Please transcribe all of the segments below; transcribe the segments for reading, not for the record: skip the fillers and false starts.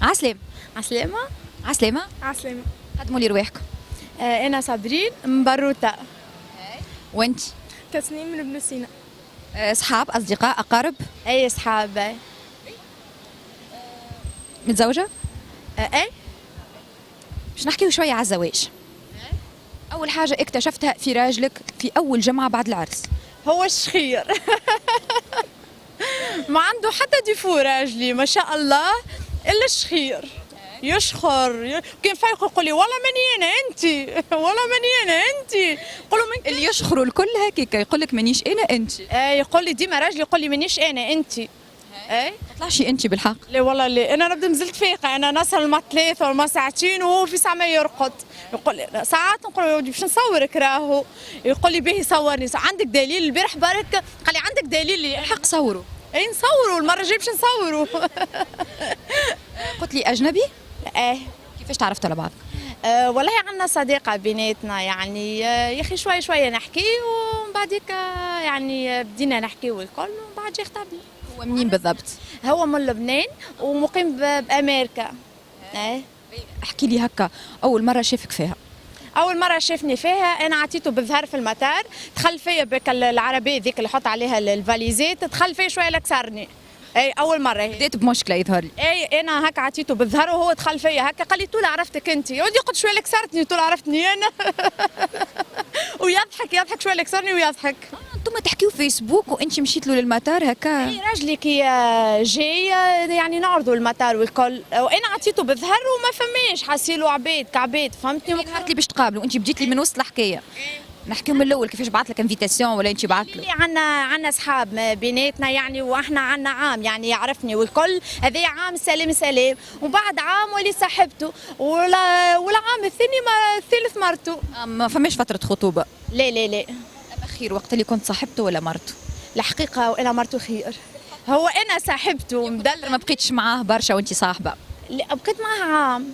عسلامة. عسلامة. عسلامة. عسلامة. قدموا لي رواحكم. أنا صابرين مبروتة. وانت؟ تسنيم من ابن سينا. صحاب، أصدقاء، أقارب؟ أي أصحاب. متزوجة؟ أي. باش نحكيو شوية على الزواج. أول حاجة اكتشفتها في راجلك في أول جمعة بعد العرس. هو الشخير. ما عنده حتى ديفو راجلي ما شاء الله إلا الشخير. يشخر كان فايق يقول لي والله ماني انا انت والله ماني انا انت. قولوا من اللي يشخروا الكل هكاك يقول لك مانيش أنا أنت. يقول لي ديما راجلي يقول لي مانيش انا انت. ما طلعش أنت بالحق. لا والله لا انا نبدا نزلت فيقه انا نصل الماء 3 والماء ساعتين وهو في ساعه ما يرقد. يقول لي ساعات نقول له يا ودي باش نصورك راهو. يقول لي باهي صورني عندك دليل البارح برك قال لي عندك دليل الحق صوروا. اي نصوروا المره الجايه باش نصوروا. قلت لي أجنبي؟ كيفاش تعرفتوا على بعض؟ والله عندنا صديقه بيناتنا يعني يا اخي شويه شويه نحكي ومن بعديك يعني بدينا نحكي والكل ومن بعد جا خطبنا. هو منين بالضبط؟ هو من لبنان ومقيم بامريكا. احكي لي هكا أول مرة شافك فيها. اول مره شافني فيها انا عطيته بالظهر في المطار دخل فيا بك العربيه ذيك اللي حط عليها الفاليزات دخل فيا شويه لكسرني. اي اول مره هي بديت بمشكلة يظهر لي. اي انا هكا عطيته بالظهر وهو دخل فيا هكا قال لي طول عرفتك انت يا ودي قلت شويه لكسرتني طول عرفتني انا. ويضحك شويه لكسرني ويضحك. انتم تحكيوا فيسبوك وانت مشيت له للمطار هكا. اي راجلي كي جاي يعني نعرضوا المطار والكل وانا عطيته بالظهر وما فماش حاسيلو عباد كعباد فهمتني. قالت لي باش تقابلوا انت بديت لي من وسط الحكايه. نحكيو من الاول كيفاش بعث لك انفيتاسيون ولا انت بعث له؟ عندنا اصحاب بيناتنا يعني واحنا عندنا عام يعني يعرفني والكل هذا عام سلام سلام وبعد عام ولي صاحبته والعام الثاني الثالث مرته. ما فماش فتره خطوبه؟ لا. خير وقت اللي كنت صاحبته ولا مرته؟ الحقيقه وانا مرته خير. هو انا صاحبته مدلل ما بقيتش معاه برشا وانت صاحبه؟ لا بقيت معاه عام.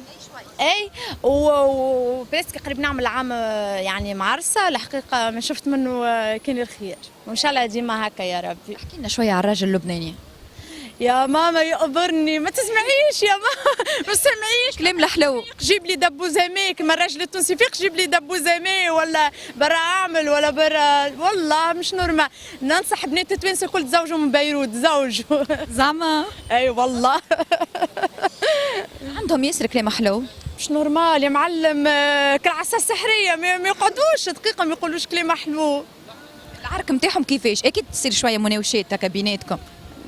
اي وبريسك قريب نعمل عام يعني معرسه الحقيقه ما شفت منه كان الخير وان شاء الله ديما هكا يا ربي. احكي لنا شويه على الراجل اللبناني. يا ماما يقبرني ما تسمعيش يا ماما ما تسمعيش كلام الحلو. جيب لي دبو زمي كما الراجل التونسي فيق جيب لي دبو زمي ولا برا اعمل ولا برا والله مش نورمال. ننصح بنات التوانسه الكل تزوجوا من بيروت زوجوا. زعما؟ اي والله. عندهم ياسر كلام حلو. مش نورمال يا معلم كالعصا السحريه ما يقعدوش دقيقه ما يقولوش كلام حلو. العرك نتاعهم كيفاش؟ اكيد تصير شويه مناوشات هكا بيناتكم.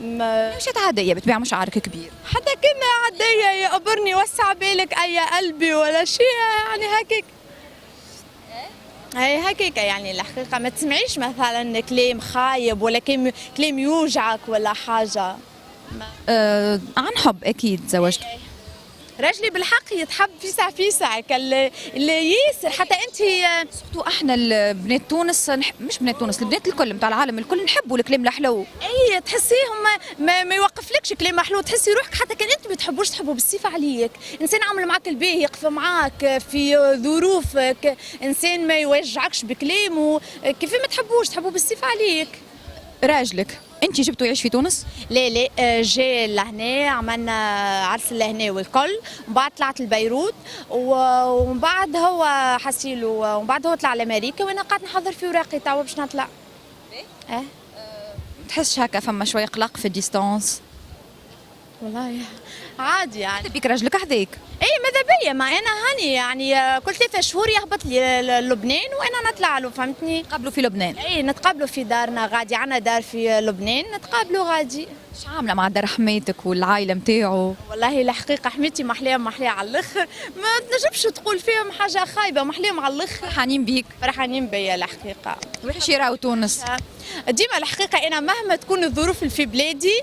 مناوشات عاديه بتبيع مش عرك كبير. حتى كنا عاديه يقبرني وسع بالك اي قلبي ولا شيء يعني هكاك. هي هكاك يعني الحقيقه ما تسمعيش مثلا كلام خايب ولا كلام يوجعك ولا حاجه. عن حب اكيد زوجته. راجلي بالحق يتحب فيسع اللي ياسر حتى انت سورتو احنا البنات تونس مش بنات تونس البنات الكل نتاع العالم الكل نحبوا الكلام الحلو. اي تحسيهم ما يوقفلكش كلام حلو تحسي روحك حتى كان انت ما تحبوش تحبوا بالصفه عليك. انسان عامل معاك الباهي يقف معاك في ظروفك انسان ما يوجعكش بكلامه كيف ما تحبوش تحبوا بالصفه عليك. راجلك انت جبتوا يعيش في تونس؟ لا جاي لهنا عملنا عرس لهنا والكل ومن بعد طلعت لبيروت ومن بعد هو حسيلو ومن بعد هو طلع لامريكا وانا قاعد نحضر في اوراقي توا باش نطلع. تحسش هكا فما شويه قلق في الديستانس؟ والله عادي يعني. بيك راجلك حذاك؟ اي ماذا بيا ما انا هاني يعني كل 3 شهور يهبط لي لبنان وانا نطلع له فهمتني. نتقابلوا في لبنان؟ اي نتقابلوا في دارنا غادي عندنا دار في لبنان نتقابلوا غادي. شو عامله مع دار حماتك والعائله نتاعو؟ والله الحقيقه حميتي محليهم على الاخر ما تنجمش تقول فيهم حاجه خايبه محليهم على الاخر. فرحانين بيك؟ فرحانين بيا الحقيقه. وحش يراو تونس؟ ديما الحقيقه انا مهما تكون الظروف اللي في بلادي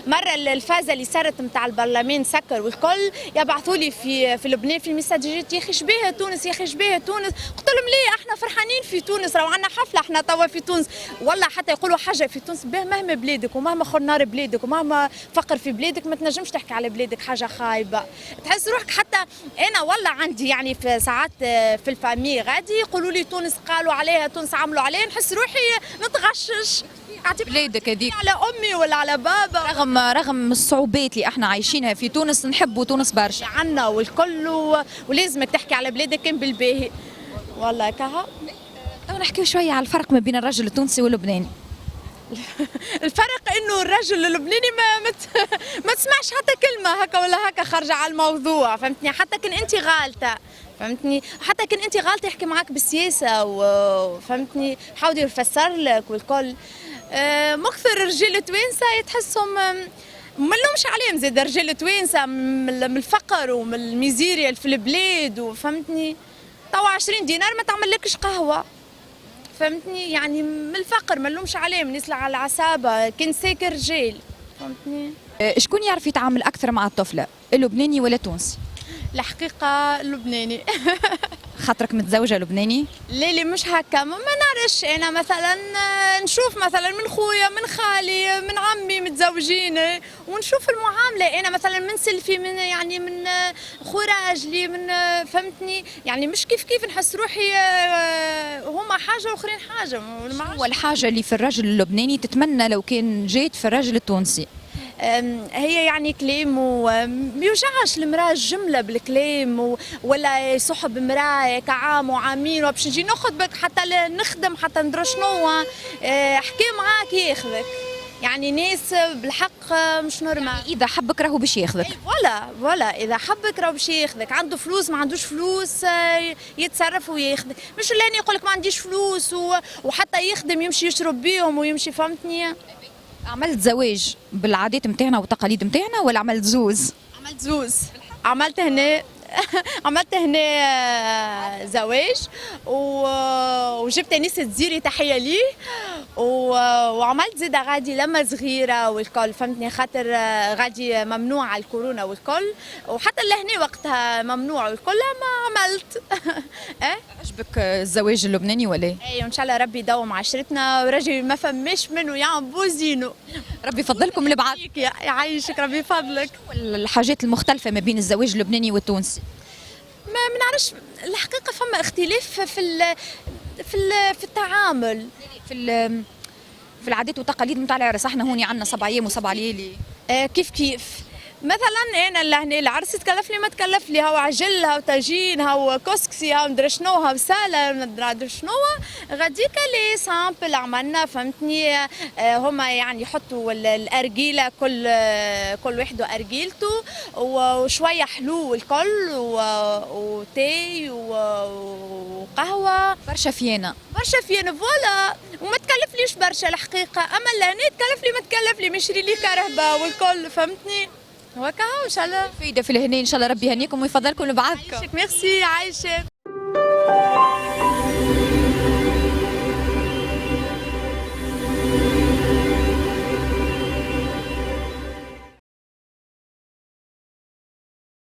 مره الفازه اللي صارت نتاع البرلمان سكر والكل يبعثوا لي في لبنان في المساجات يا اخي شبيه تونس يا اخي شبيه تونس. قلت لهم ليه احنا فرحانين في تونس راهو عندنا حفله احنا توا في تونس والله حتى يقولوا حاجه في تونس مهما بلادك ومهما خنار بلادك ومهما فقر في بلادك ما تنجمش تحكي على بلادك حاجه خايبه. تحس روحك حتى انا والله عندي يعني في ساعات في الفامي غادي يقولوا لي تونس قالوا عليها تونس عملوا عليها نحس روحي نتغشش. اعطي بلادك هذيك على امي ولا على بابا. رغم الصعوبات اللي احنا عايشينها في تونس نحبوا تونس برشا. عنا والكل ولازمك تحكي على بلادك كان بالباهي والله كها. تو نحكيو شويه على الفرق ما بين الرجل التونسي واللبناني. الفرق انه الرجل اللبناني ما تسمعش حتى كلمه هكا ولا هكا خارجه على الموضوع، فهمتني؟ حتى كان انت غالطه، فهمتني؟ حتى كان انت غالطه يحكي معاك بالسياسه وفهمتني حاول يفسر لك والكل. مكثر الرجال التوانسه يتحسهم ملومش عليهم زاد رجال التوانسه من الفقر ومن الميزيريا في البلاد، وفهمتني توا 20 دينار ما تعملكش قهوه، فهمتني؟ يعني من الفقر ما نلومش عليهم، الناس اللي على العصابه كان ساكن رجال، فهمتني؟ شكون يعرف يتعامل اكثر مع الطفله، اللبناني ولا التونسي؟ الحقيقه اللبناني. خاطرك متزوجه لبناني؟ لا مش هكا، ما نعرفش. انا مثلا نشوف مثلا من خويا من خالي من عمي متزوجين ونشوف المعامله. انا مثلا من سلفي من يعني من خو راجلي من فهمتني، يعني مش كيف نحس روحي هما حاجه واخرين حاجه. هو الحاجه اللي في الرجل اللبناني تتمنى لو كان جيت في الرجل التونسي؟ هي يعني كلام وميوجعش المراه جمله بالكلام ولا يصحب امراه كعام وعامين وباش نجي نخطبك حتى نخدم حتى ندرى شنو حكي معاك ياخذك. يعني ناس بالحق مش نورمال. يعني اذا حبك راهو باش ياخذك. ولا اذا حبك راهو باش ياخذك، عنده فلوس ما عندوش فلوس يتصرف وياخذك، مش اللي يقول لك ما عنديش فلوس وحتى يخدم يمشي يشرب بيهم ويمشي، فهمتني؟ عملت زواج بالعادات نتاعنا والتقاليد نتاعنا ولا عملت زوز؟ عملت زوز. عملت هنا عملت هنا زواج وجبت ناس تزيري تحيه ليه وعملت زيدا غادي لما صغيره والكل، فهمتني؟ خاطر غادي ممنوع على الكورونا والكل، وحتى لهنا وقتها ممنوع والكل ما عملت. عجبك الزواج اللبناني ولا ايه؟ اي وان شاء الله ربي يدوم عشرتنا ورجل ما فماش منه يعم بوزينه. ربي يفضلكم لبعض. يعيشك ربي يفضلك. الحاجات المختلفه ما بين الزواج اللبناني والتونسي؟ ما نعرفش الحقيقه، فما اختلاف في التعامل في العادات والتقاليد نتاع العرس. احنا هون عندنا 7 ايام و7 ليالي. كيف مثلا انا لهنا العرس تكلف لي ما تكلف لي، هاو عجلها وطاجين هاو كسكسي هاو مدري شنو هاو ساله مدري شنو، غاديك لي سامبل عملنا، فهمتني؟ هما يعني يحطوا الارجيله كل واحد وارجيلته وشويه حلو والكل وتاي وقهوه برشا فيانا فوالا، وما تكلفليش برشا الحقيقه. اما لهنا تكلف لي ما تكلف لي، مشري لي كرهبه والكل، فهمتني؟ وكا ان شاء الله فايده في الهنين، ان شاء الله ربي يهنيكم ويفضلكم لبعضكم. عايشك. ميرسي. عايشك.